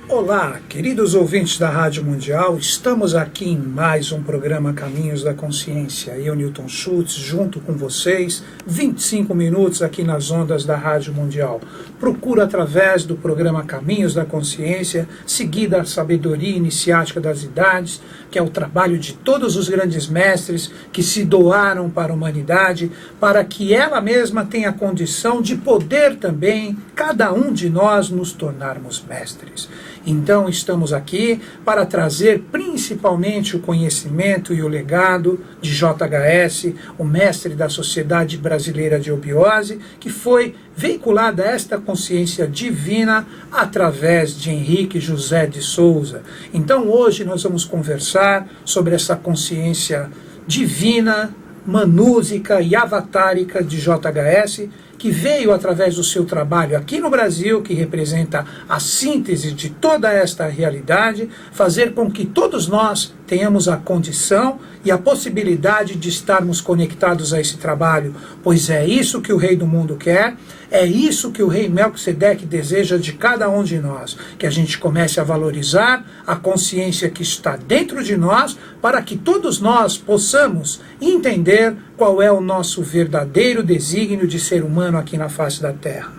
Olá, queridos ouvintes da Rádio Mundial, estamos aqui em mais um programa Caminhos da Consciência. Eu, Newton Schultz, junto com vocês, 25 minutos aqui nas ondas da Rádio Mundial. Procuro, através do programa Caminhos da Consciência, seguir a sabedoria iniciática das idades, que é o trabalho de todos os grandes mestres que se doaram para a humanidade, para que ela mesma tenha condição de poder também, cada um de nós, nos tornarmos mestres. Então estamos aqui para trazer principalmente o conhecimento e o legado de JHS, o mestre da Sociedade Brasileira de Obiose, que foi veiculada esta consciência divina através de Henrique José de Souza. Então hoje nós vamos conversar sobre essa consciência divina, manúsica e avatárica de JHS, que veio através do seu trabalho aqui no Brasil, que representa a síntese de toda esta realidade, fazer com que todos nós tenhamos a condição e a possibilidade de estarmos conectados a esse trabalho, pois é isso que o Rei do Mundo quer, é isso que o Rei Melquisedeque deseja de cada um de nós, que a gente comece a valorizar a consciência que está dentro de nós, para que todos nós possamos entender qual é o nosso verdadeiro desígnio de ser humano aqui na face da Terra.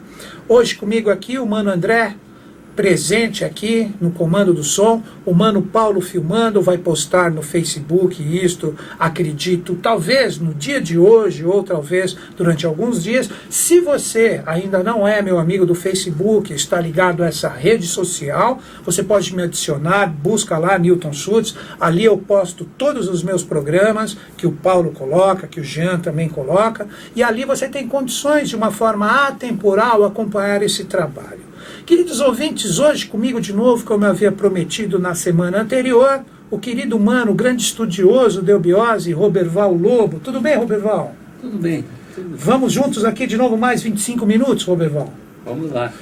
Hoje comigo aqui o Mano André, presente aqui no comando do som, o Mano Paulo filmando, vai postar no Facebook isto, acredito, talvez no dia de hoje, ou talvez durante alguns dias. Se você ainda não é meu amigo do Facebook, está ligado a essa rede social, você pode me adicionar, busca lá Newton Schultz, ali eu posto todos os meus programas, que o Paulo coloca, que o Jean também coloca, e ali você tem condições de uma forma atemporal acompanhar esse trabalho. Queridos ouvintes, hoje comigo de novo, como eu havia prometido na semana anterior, o querido mano, o grande estudioso de Obiose, Roberval Lobo. Tudo bem, Roberval? Tudo bem. Vamos juntos aqui de novo mais 25 minutos, Roberval? Vamos lá.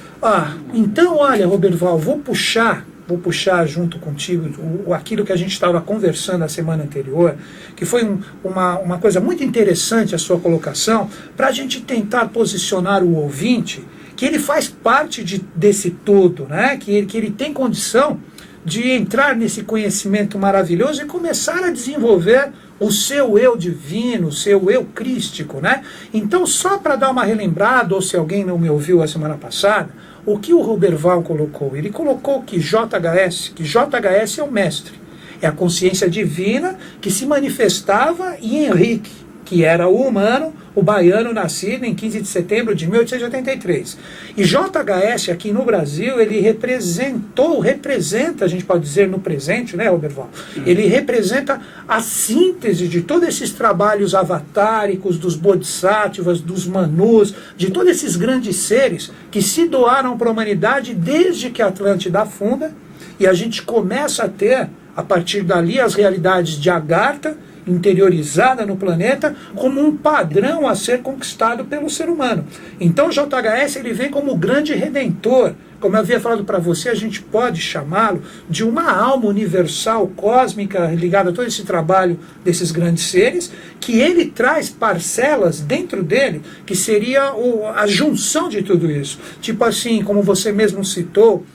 Então, olha, Roberval, vou puxar junto contigo aquilo que a gente estava conversando na semana anterior, que foi uma coisa muito interessante a sua colocação, para a gente tentar posicionar o ouvinte, que ele faz parte desse todo, né? que ele tem condição de entrar nesse conhecimento maravilhoso e começar a desenvolver o seu eu divino, o seu eu crístico, né? Então, só para dar uma relembrada, ou se alguém não me ouviu a semana passada, o que o Roberval colocou? Ele colocou que JHS é o mestre, é a consciência divina que se manifestava em Henrique, que era o humano, o baiano nascido em 15 de setembro de 1883. E JHS aqui no Brasil, ele representa, a gente pode dizer no presente, né, Roberval? Ele representa a síntese de todos esses trabalhos avatáricos, dos bodhisattvas, dos manus, de todos esses grandes seres que se doaram para a humanidade desde que a Atlântida afunda, e a gente começa a ter, a partir dali, as realidades de Agartha, interiorizada no planeta, como um padrão a ser conquistado pelo ser humano. Então JHS ele vem como o grande redentor. Como eu havia falado para você, a gente pode chamá-lo de uma alma universal, cósmica, ligada a todo esse trabalho desses grandes seres, que ele traz parcelas dentro dele, que seria a junção de tudo isso. Tipo assim, como você mesmo citou,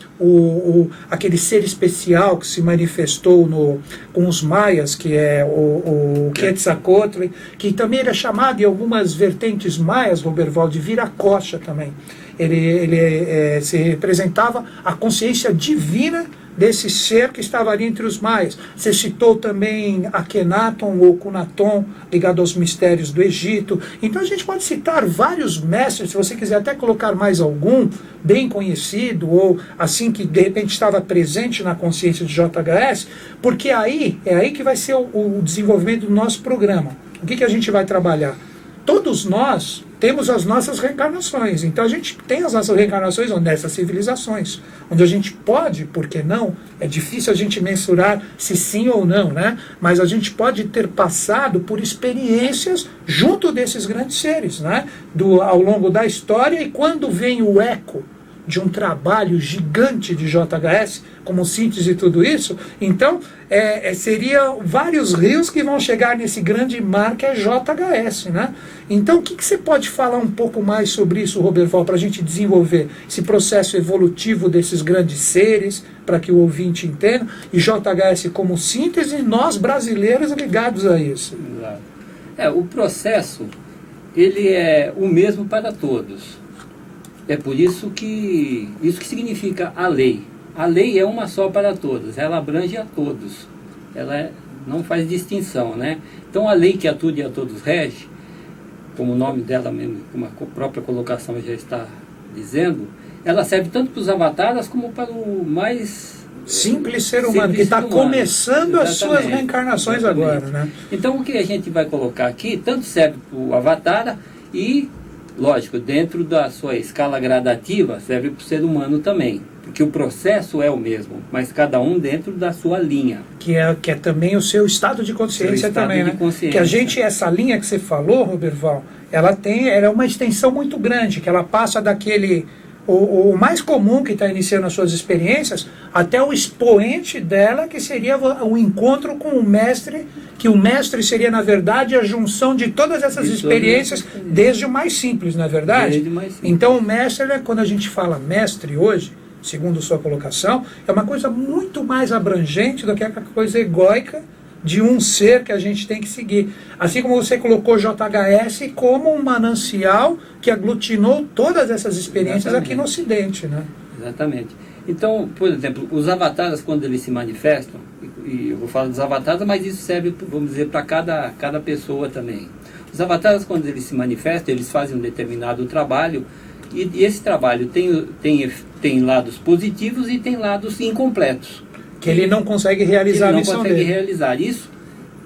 aquele ser especial que se manifestou com os maias, que é o Quetzalcoatl, que também era chamado em algumas vertentes maias, Roberval, de Viracocha também. Ele se representava a consciência divina desse ser que estava ali entre os maias. Você citou também Akhenaton ou Cunaton, ligado aos mistérios do Egito. Então a gente pode citar vários mestres, se você quiser até colocar mais algum, bem conhecido, ou assim que de repente estava presente na consciência de JHS, porque é aí que vai ser o desenvolvimento do nosso programa. O que a gente vai trabalhar? Todos nós temos as nossas reencarnações. Então a gente tem as nossas reencarnações nessas civilizações, onde a gente pode, por que não? É difícil a gente mensurar se sim ou não, né? Mas a gente pode ter passado por experiências junto desses grandes seres, né? Ao longo da história, e quando vem o eco de um trabalho gigante de JHS, como síntese de tudo isso, então seria vários rios que vão chegar nesse grande mar que é JHS, né? Então, o que você pode falar um pouco mais sobre isso, Roberval, para a gente desenvolver esse processo evolutivo desses grandes seres, para que o ouvinte entenda, e JHS como síntese, e nós brasileiros ligados a isso? Exato. O processo, ele é o mesmo para todos. É por isso que significa a lei. A lei é uma só para todos, ela abrange a todos. Ela não faz distinção, né? Então a lei que a tudo e a todos rege, como o nome dela mesmo, como a própria colocação já está dizendo, ela serve tanto para os avataras como para o mais simples ser humano, que está começando as suas reencarnações agora, né? Então o que a gente vai colocar aqui, tanto serve para o avatar e, lógico, dentro da sua escala gradativa, serve para o ser humano também. Porque o processo é o mesmo, mas cada um dentro da sua linha. Que é também o seu estado de consciência também, né? Que a gente, essa linha que você falou, Roberval, ela é uma extensão muito grande, que ela passa daquele... O mais comum que está iniciando as suas experiências, até o expoente dela, que seria o encontro com o mestre, que o mestre seria, na verdade, a junção de todas essas experiências, desde o mais simples, não é verdade? Desde o mais simples. Então o mestre, quando a gente fala mestre hoje, segundo sua colocação, é uma coisa muito mais abrangente do que aquela coisa egóica de um ser que a gente tem que seguir. Assim como você colocou JHS como um manancial que aglutinou todas essas experiências aqui no Ocidente, né? Exatamente. Então, por exemplo, os avatares, quando eles se manifestam, e eu vou falar dos avatares, mas isso serve, vamos dizer, para cada pessoa também. Os avatares, quando eles se manifestam, eles fazem um determinado trabalho, e esse trabalho tem lados positivos e tem lados incompletos. Que ele não consegue realizar a missão dele. Ele não consegue realizar. Isso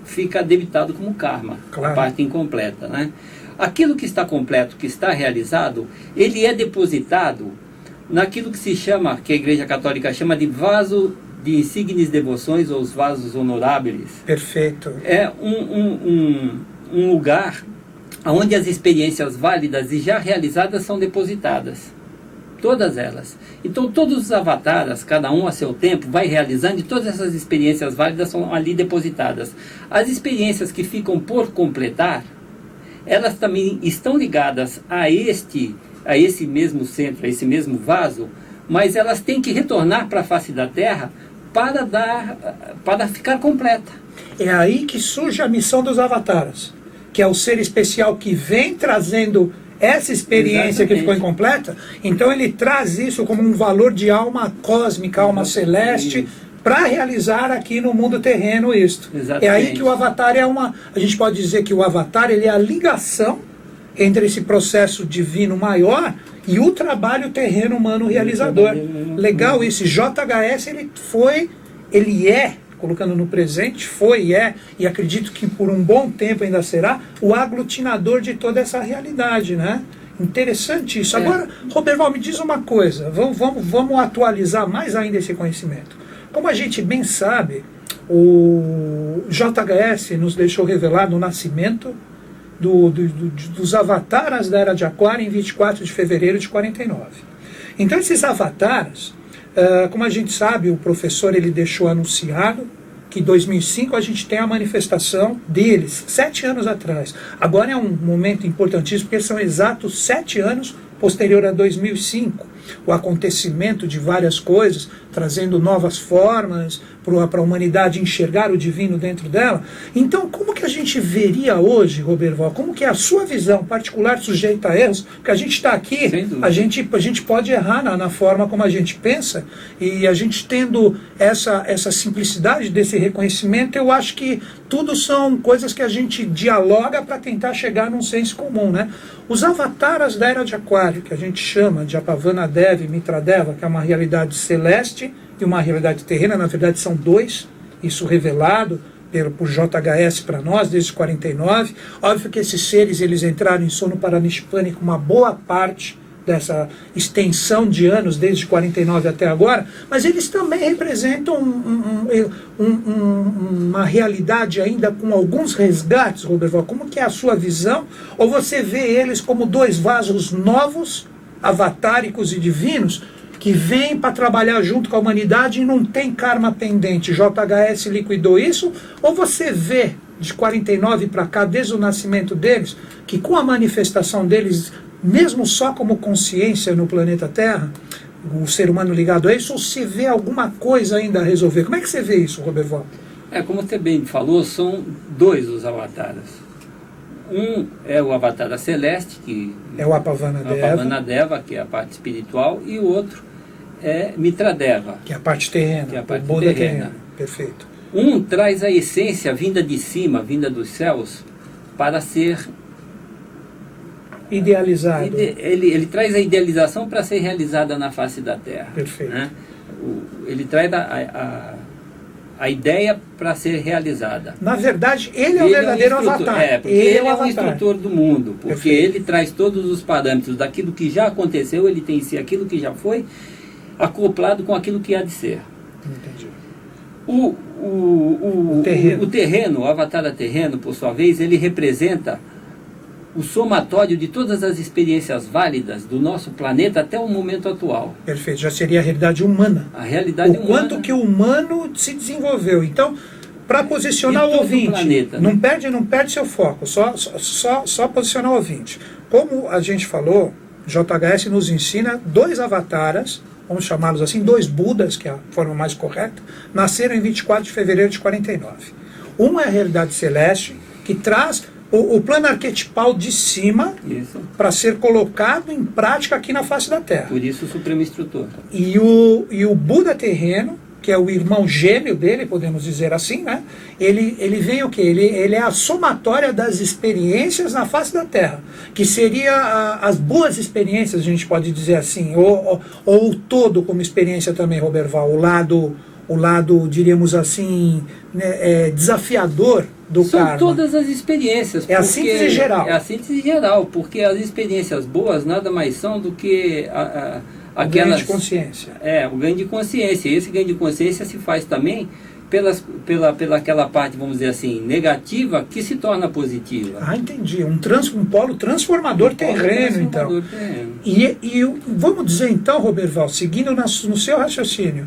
fica debitado como karma, claro. A parte incompleta, né? Aquilo que está completo, que está realizado, ele é depositado naquilo que se chama, que a Igreja Católica chama de vaso de insignes devoções, ou os vasos honoráveis. Perfeito. É um lugar onde as experiências válidas e já realizadas são depositadas. Todas elas. Então todos os avatares, cada um a seu tempo, vai realizando, e todas essas experiências válidas são ali depositadas. As experiências que ficam por completar, elas também estão ligadas a esse mesmo centro, a esse mesmo vaso, mas elas têm que retornar para a face da Terra para ficar completa. É aí que surge a missão dos avatares, que é o ser especial que vem trazendo essa experiência que ficou incompleta. Então ele traz isso como um valor de alma cósmica, alma celeste, para realizar aqui no mundo terreno isto. Exatamente. É aí que o avatar a gente pode dizer que o avatar ele é a ligação entre esse processo divino maior e o trabalho terreno humano realizador. Legal isso. JHS ele é, colocando no presente, e acredito que por um bom tempo ainda será, o aglutinador de toda essa realidade, né? Interessante isso. Agora, Roberval, me diz uma coisa, vamos atualizar mais ainda esse conhecimento. Como a gente bem sabe, o JHS nos deixou revelado o nascimento dos avatares da Era de Aquário em 24 de fevereiro de 49. Então esses avatares, como a gente sabe, o professor ele deixou anunciado que em 2005 a gente tem a manifestação deles, 7 anos atrás. Agora é um momento importantíssimo, porque são exatos 7 anos posterior a 2005. O acontecimento de várias coisas, trazendo novas formas para a humanidade enxergar o divino dentro dela. Então, como que a gente veria hoje, Roberval, como que é a sua visão particular sujeita a erros? Porque a gente está aqui, a gente pode errar na forma como a gente pensa, e a gente tendo essa simplicidade desse reconhecimento, eu acho que tudo são coisas que a gente dialoga para tentar chegar num senso comum, né? Os avatares da Era de Aquário, que a gente chama de Apavana Devi, Mitradeva, que é uma realidade celeste e uma realidade terrena, na verdade são dois, isso revelado por JHS para nós desde 49. Óbvio que esses seres eles entraram em sono paranishpânico uma boa parte dessa extensão de anos, desde 49 até agora, mas eles também representam uma realidade ainda com alguns resgates, Roberval. Como que é a sua visão? Ou você vê eles como dois vasos novos, avatáricos e divinos, que vêm para trabalhar junto com a humanidade e não tem karma pendente? JHS liquidou isso? Ou você vê de 49 para cá, desde o nascimento deles, que com a manifestação deles, mesmo só como consciência no planeta Terra, o ser humano ligado a isso, ou se vê alguma coisa ainda a resolver? Como é que você vê isso, Roberval? Como você bem falou, são dois os avataras. Um é o avatar celeste, que é o Apavanadeva, que é a parte espiritual, e o outro é Mitradeva, que é a parte terrena, que é a parte Buda terrena. Perfeito. Um traz a essência vinda de cima, vinda dos céus, para ser idealizado. Ele traz a idealização para ser realizada na face da Terra. Perfeito. Né? Ele traz a ideia para ser realizada. Na verdade, ele é o verdadeiro avatar. Porque ele é o instrutor do mundo. Porque Perfeito. ele traz todos os parâmetros daquilo que já aconteceu, ele tem em si aquilo que já foi, acoplado com aquilo que há de ser. Entendi. O terreno, o avatar terreno, por sua vez, ele representa o somatório de todas as experiências válidas do nosso planeta até o momento atual. Perfeito, já seria a realidade humana. A realidade humana. O quanto que o humano se desenvolveu. Então, para posicionar o ouvinte, planeta, não perde seu foco, só posicionar o ouvinte. Como a gente falou, JHS nos ensina dois avataras, vamos chamá-los assim, dois Budas, que é a forma mais correta, nasceram em 24 de fevereiro de 49. Um é a realidade celeste, que traz o plano arquetipal de cima para ser colocado em prática aqui na face da Terra. Por isso o Supremo Instrutor. E o Buda terreno, que é o irmão gêmeo dele, podemos dizer assim, né? Ele vem o quê? Ele é a somatória das experiências na face da Terra, que seria as boas experiências, a gente pode dizer assim, ou o todo como experiência também, Roberval, o lado, diríamos assim, né, desafiador do karma. São todas as experiências. É a síntese geral. É a síntese geral, porque as experiências boas nada mais são do que o ganho de consciência. O ganho de consciência. E esse ganho de consciência se faz também pela aquela parte, vamos dizer assim, negativa, que se torna positiva. Ah, entendi. Um polo transformador terreno, então. E vamos dizer então, Roberval, seguindo no seu raciocínio,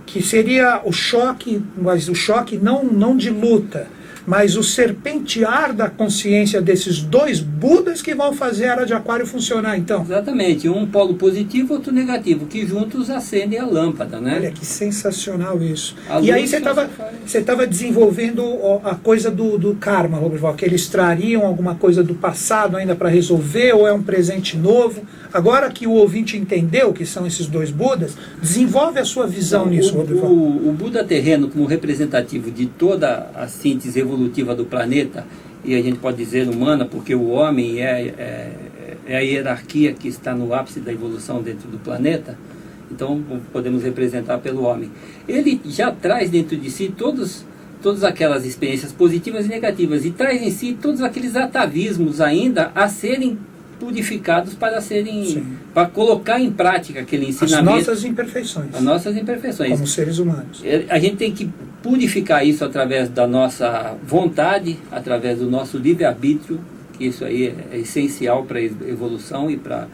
que seria o choque, mas o choque não de luta, mas o serpentear da consciência desses dois Budas que vão fazer a Era de Aquário funcionar, então. Exatamente, um polo positivo, outro negativo, que juntos acendem a lâmpada, né? Olha que sensacional isso. E aí você estava desenvolvendo a coisa do karma, Roberval, que eles trariam alguma coisa do passado ainda para resolver, ou é um presente novo? Agora que o ouvinte entendeu que são esses dois Budas, desenvolve a sua visão nisso, Roberval. O Buda terreno, como representativo de toda a síntese evolutiva do planeta, e a gente pode dizer humana, porque o homem é a hierarquia que está no ápice da evolução dentro do planeta, então podemos representar pelo homem. Ele já traz dentro de si todas aquelas experiências positivas e negativas, e traz em si todos aqueles atavismos ainda a serem purificados para colocar em prática aquele ensinamento. As nossas imperfeições. As nossas imperfeições. Como seres humanos. A gente tem que purificar isso através da nossa vontade, através do nosso livre-arbítrio, que isso aí é essencial para a evolução e para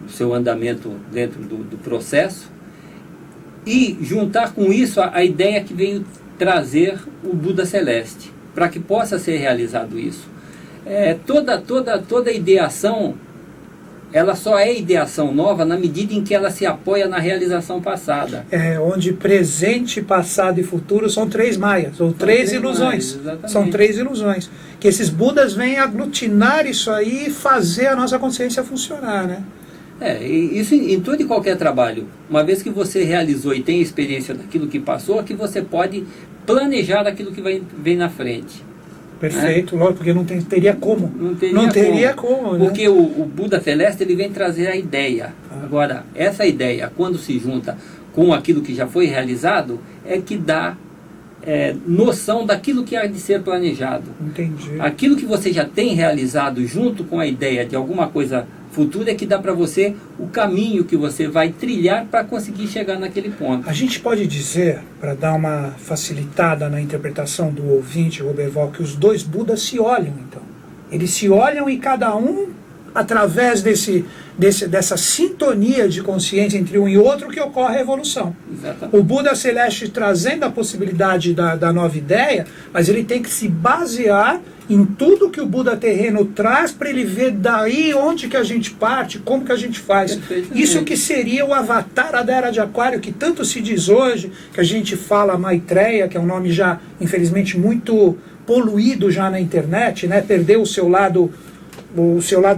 o seu andamento dentro do processo. E juntar com isso a ideia que veio trazer o Buda Celeste, para que possa ser realizado isso. Toda ideação, ela só é ideação nova na medida em que ela se apoia na realização passada. Onde presente, passado e futuro são três maias, ou três ilusões. São três ilusões. Que esses Budas vêm aglutinar isso aí e fazer a nossa consciência funcionar, né? Isso em todo e qualquer trabalho. Uma vez que você realizou e tem experiência daquilo que passou, que você pode planejar daquilo que vem na frente. Perfeito, lógico, porque não teria como. Não teria como, né? Porque o Buda Celeste, ele vem trazer a ideia. Agora, essa ideia, quando se junta com aquilo que já foi realizado, é que dá noção daquilo que há de ser planejado. Entendi. Aquilo que você já tem realizado junto com a ideia de alguma coisa futura é que dá para você o caminho que você vai trilhar para conseguir chegar naquele ponto. A gente pode dizer, para dar uma facilitada na interpretação do ouvinte, Roberval, que os dois Budas se olham, então. Eles se olham e cada um, através dessa sintonia de consciência entre um e outro que ocorre a evolução. Exatamente. O Buda Celeste trazendo a possibilidade da nova ideia, mas ele tem que se basear em tudo que o Buda terreno traz para ele ver daí onde que a gente parte, como que a gente faz. Isso que seria o avatar da Era de Aquário, que tanto se diz hoje, que a gente fala Maitreya, que é um nome já, infelizmente, muito poluído já na internet, né? Perdeu o seu lado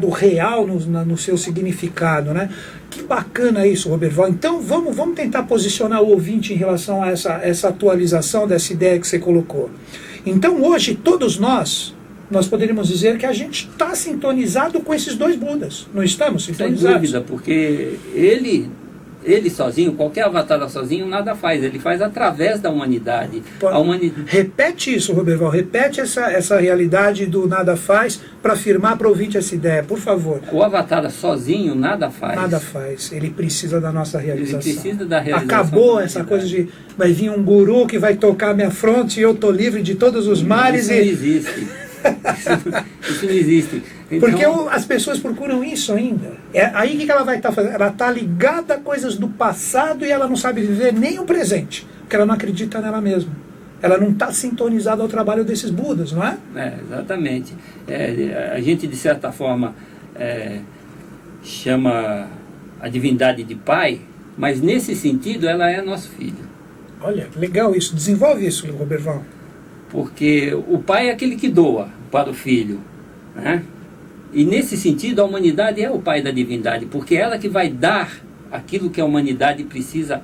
real no seu significado, né? Que bacana isso, Roberval. Então vamos tentar posicionar o ouvinte em relação a essa atualização dessa ideia que você colocou. Então hoje todos nós poderíamos dizer que a gente está sintonizado com esses dois Budas. Não estamos sintonizados? Sem dúvida, porque ele sozinho, qualquer avatar sozinho, nada faz. Ele faz através da humanidade. Repete isso, Roberval. Repete essa realidade do nada faz para afirmar para o ouvinte essa ideia, por favor. O avatar sozinho nada faz. Nada faz. Ele precisa da noça realização. Ele precisa da realização. Acabou essa coisa de vai vir um guru que vai tocar minha fronte e eu estou livre de todos os males. Isso não existe. Isso não existe. Então, porque as pessoas procuram isso ainda. Aí o que ela vai estar fazendo? Ela está ligada a coisas do passado e ela não sabe viver nem o presente, porque ela não acredita nela mesma. Ela não está sintonizada ao trabalho desses Budas, não é? Exatamente. A gente, de certa forma, chama a divindade de pai, mas nesse sentido ela é nosso filho. Olha, legal isso. Desenvolve isso, Roberval. Porque o pai é aquele que doa para o filho, né? E nesse sentido a humanidade é o pai da divindade, porque é ela que vai dar aquilo que a humanidade precisa,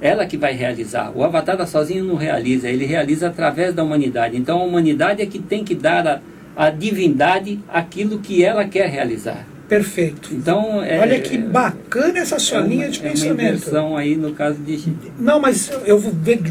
ela que vai realizar. O avatar sozinho não realiza, ele realiza através da humanidade. Então a humanidade é que tem que dar à divindade aquilo que ela quer realizar. Perfeito. Então, olha que bacana essa sua linha de pensamento. É uma inversão aí no caso de... Não, mas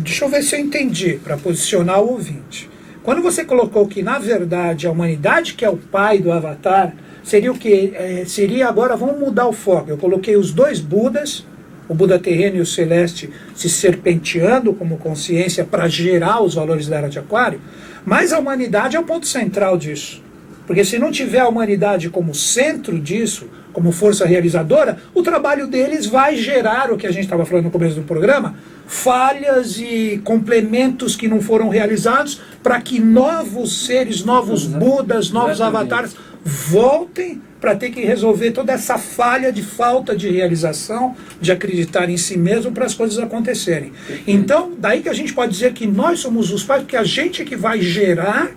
deixa eu ver se eu entendi, para posicionar o ouvinte. Quando você colocou que, na verdade, a humanidade que é o pai do avatar, seria o quê? Seria agora, vamos mudar o foco. Eu coloquei os dois Budas, o Buda terreno e o celeste, se serpenteando como consciência para gerar os valores da Era de Aquário, mas a humanidade é o ponto central disso. Porque se não tiver a humanidade como centro disso, como força realizadora, o trabalho deles vai gerar o que a gente estava falando no começo do programa, falhas e complementos que não foram realizados para que novos seres, novos Budas, novos avatares voltem para ter que resolver toda essa falha de falta de realização, de acreditar em si mesmo para as coisas acontecerem. Então, daí que a gente pode dizer que nós somos os pais, porque a gente é que vai gerar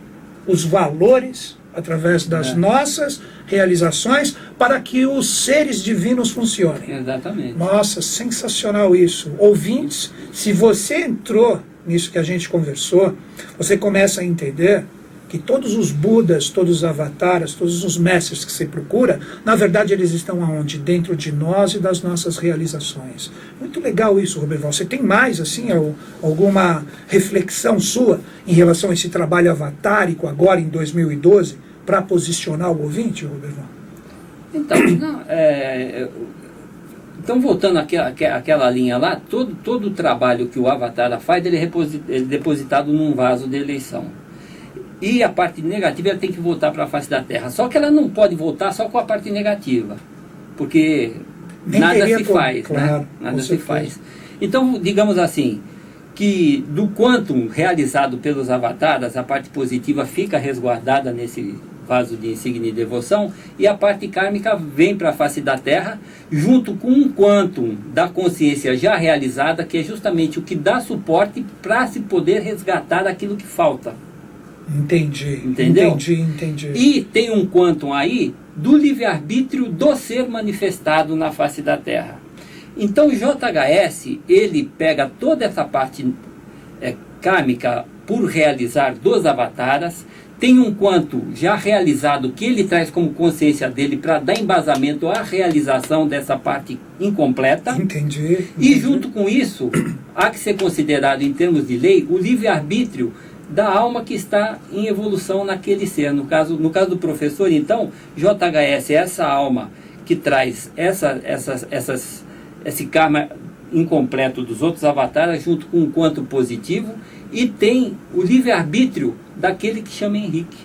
os valores através das nossas realizações para que os seres divinos funcionem. Exatamente. Nossa, sensacional isso. Ouvintes, se você entrou nisso que a gente conversou, você começa a entender que todos os Budas, todos os avatares, todos os mestres que você procura, na verdade eles estão aonde? Dentro de nós e das nossas realizações. Muito legal isso, Roberval. Você tem mais, assim, alguma reflexão sua em relação a esse trabalho avatárico agora em 2012 para posicionar o ouvinte, Roberval? Então, voltando àquela linha lá, todo o trabalho que o avatar faz, ele é depositado num vaso de eleição. E a parte negativa ela tem que voltar para a face da Terra. Só que ela não pode voltar só com a parte negativa, porque nada se faz, claro, né? Nada se faz. Então, digamos assim, que do quantum realizado pelos avatares, a parte positiva fica resguardada nesse vaso de insígnia e devoção, e a parte kármica vem para a face da Terra, junto com um quantum da consciência já realizada, que é justamente o que dá suporte para se poder resgatar aquilo que falta. Entendi. Entendeu? Entendi. E tem um quantum aí do livre-arbítrio do ser manifestado na face da Terra. Então o JHS, ele pega toda essa parte kármica por realizar dos avatares, tem um quantum já realizado que ele traz como consciência dele para dar embasamento à realização dessa parte incompleta. Entendi. E junto com isso, há que ser considerado em termos de lei o livre-arbítrio da alma que está em evolução naquele ser. No caso do professor, então, JHS é essa alma que traz esse karma incompleto dos outros avatares junto com um quanto positivo, e tem o livre-arbítrio daquele que chama Henrique.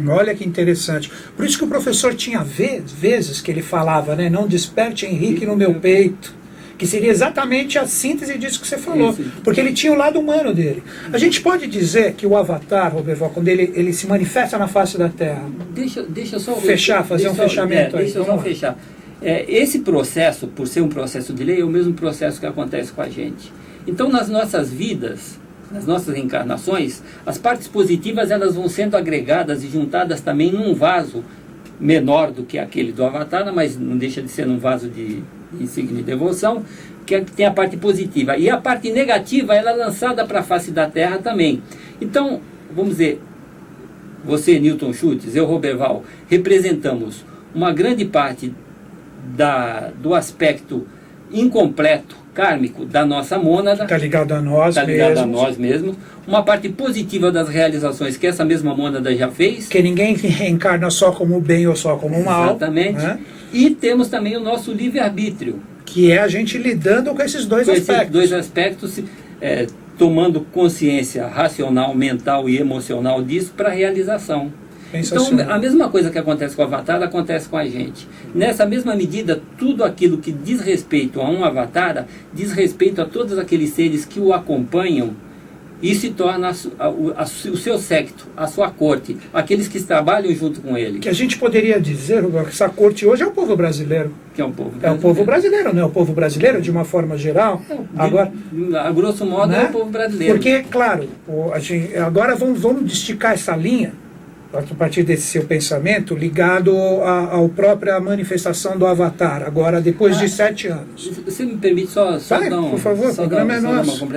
Olha que interessante. Por isso que o professor tinha vezes que ele falava, né, não desperte Henrique no meu peito, que seria exatamente a síntese disso que você falou, Isso. porque ele tinha o lado humano dele. A gente pode dizer que o Avatar, Roberval, quando ele se manifesta na face da Terra, Deixa eu só fazer um fechamento aí. Deixa eu só fechar. Esse processo, por ser um processo de lei, é o mesmo processo que acontece com a gente. Então, nas nossas vidas, nas nossas encarnações, as partes positivas elas vão sendo agregadas e juntadas também num vaso menor do que aquele do Avatar, mas não deixa de ser num vaso de insígnia de devoção, que tem a parte positiva. E a parte negativa ela é lançada para a face da Terra também. Então, vamos dizer, você, Newton Schultz, eu, Roberval, representamos uma grande parte do aspecto incompleto, kármico, da nossa mônada. Está ligado a nós mesmos. Está ligado a nós mesmos. Uma parte positiva das realizações que essa mesma mônada já fez. Que ninguém reencarna só como bem ou só como mal. Exatamente. Né? E temos também o nosso livre-arbítrio. Que é a gente lidando com esses dois aspectos. Esses dois aspectos, tomando consciência racional, mental e emocional disso para a realização. Então, a mesma coisa que acontece com o Avatar, acontece com a gente. Nessa mesma medida, tudo aquilo que diz respeito a um Avatar, diz respeito a todos aqueles seres que o acompanham e se torna o seu séquito, a sua corte, aqueles que trabalham junto com ele. Que a gente poderia dizer, que essa corte hoje é o povo brasileiro. Que é o povo brasileiro. É o povo brasileiro, não é o povo brasileiro de uma forma geral? Agora, a grosso modo, né? É o povo brasileiro. Porque, claro, agora vamos esticar essa linha, a partir desse seu pensamento, ligado à própria manifestação do Avatar, agora depois de 7 anos. Você me permite só Vai, dar por favor, o programa é nosso.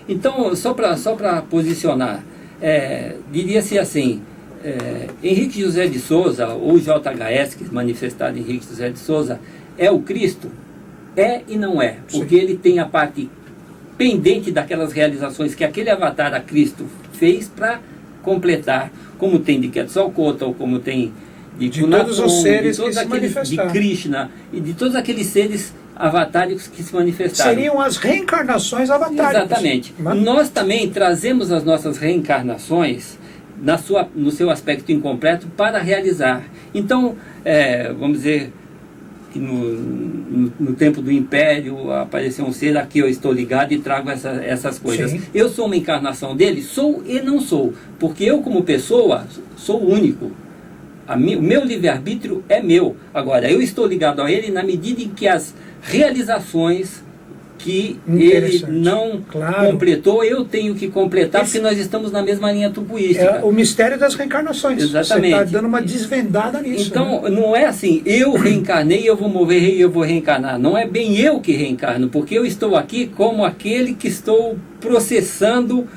Então, só para posicionar, diria-se assim, Henrique José de Souza, ou JHS, que é manifestado Henrique José de Souza, é o Cristo? É e não é, porque ele tem a parte pendente daquelas realizações que aquele Avatar a Cristo fez para completar, como tem de Quetzalcoatl, ou como tem de todos os seres que se manifestaram, de Krishna, e de todos aqueles seres avatáricos que se manifestaram. Seriam as reencarnações avatáricas. Exatamente. Nós também trazemos as nossas reencarnações no seu aspecto incompleto para realizar. Então, vamos dizer, que no tempo do Império apareceu um ser, aqui eu estou ligado e trago essas coisas. Sim. Eu sou uma encarnação dele? Sou e não sou, porque eu como pessoa sou único. O meu livre-arbítrio é meu. Agora, eu estou ligado a ele na medida em que as realizações que ele não completou, eu tenho que completar, porque nós estamos na mesma linha tubuística. É o mistério das reencarnações. Exatamente. Você está dando uma desvendada nisso. Então, né? Não é assim, eu reencarnei, eu vou morrer e eu vou reencarnar. Não é bem eu que reencarno, porque eu estou aqui como aquele que estou processando,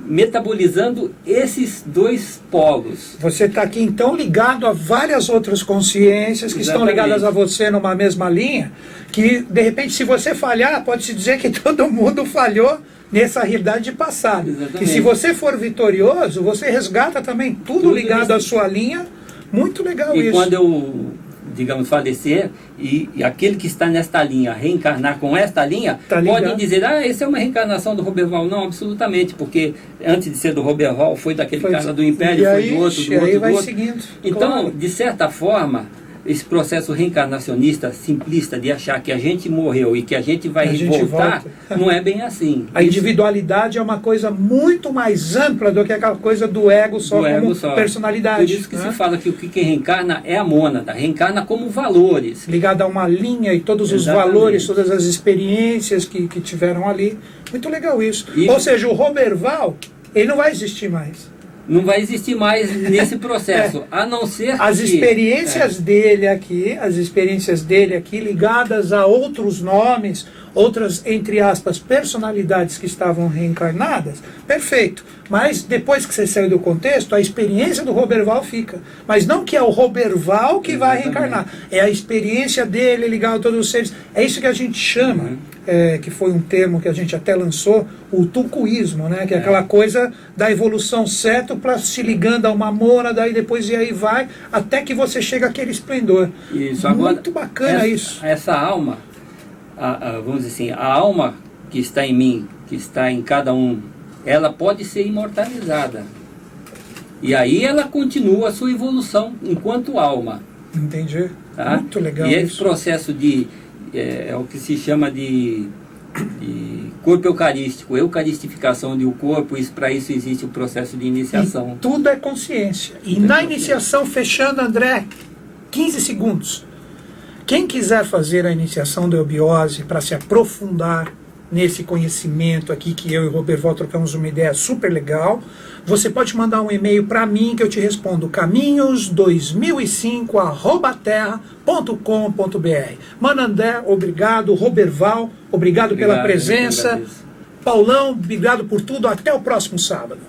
metabolizando esses dois polos. Você está aqui então ligado a várias outras consciências que estão ligadas a você numa mesma linha, que de repente se você falhar, pode-se dizer que todo mundo falhou nessa realidade passada. Exatamente. E se você for vitorioso, você resgata também tudo ligado à sua linha. Muito legal isso. E quando eu, digamos, falecer, e aquele que está nesta linha reencarnar com esta linha, pode dizer, essa é uma reencarnação do Roberval. Não, absolutamente, porque antes de ser do Roberval, foi daquele cara do Império, foi do outro, do outro, do outro. Seguindo, então, de certa forma, esse processo reencarnacionista, simplista, de achar que a gente morreu e que a gente vai voltar, não é bem assim. A individualidade é uma coisa muito mais ampla do que aquela coisa do ego só como personalidade. Por isso que se fala que o que reencarna é a mônada, reencarna como valores. Ligado a uma linha e todos os valores, todas as experiências que tiveram ali. Muito legal isso. Ou seja, o Roberval, ele não vai existir mais. Não vai existir mais nesse processo, a não ser que... As experiências dele aqui, ligadas a outros nomes, outras, entre aspas, personalidades que estavam reencarnadas, perfeito. Mas depois que você saiu do contexto, a experiência do Roberval fica. Mas não que é o Roberval que vai reencarnar, é a experiência dele ligada a todos os seres. É isso que a gente chama, que foi um termo que a gente até lançou, o tucuísmo, né? Que é aquela coisa da evolução certo para se ligando a uma mônada, e depois e aí vai, até que você chega àquele esplendor. Isso. Agora, muito bacana isso. Essa alma, vamos dizer assim, a alma que está em mim, que está em cada um, ela pode ser imortalizada. E aí ela continua a sua evolução enquanto alma. Entendi. Tá? Muito legal E esse isso. processo é o que se chama de corpo eucarístico, eucaristificação do corpo, para isso existe o processo de iniciação. E tudo é consciência. E na iniciação, fechando, André, 15 segundos. Quem quiser fazer a iniciação da eubiose para se aprofundar nesse conhecimento aqui que eu e o Roberval trocamos uma ideia super legal, você pode mandar um e-mail para mim que eu te respondo, caminhos2005@terra.com.br. Mano André, obrigado. Roberval, obrigado pela presença. Paulão, obrigado por tudo. Até o próximo sábado.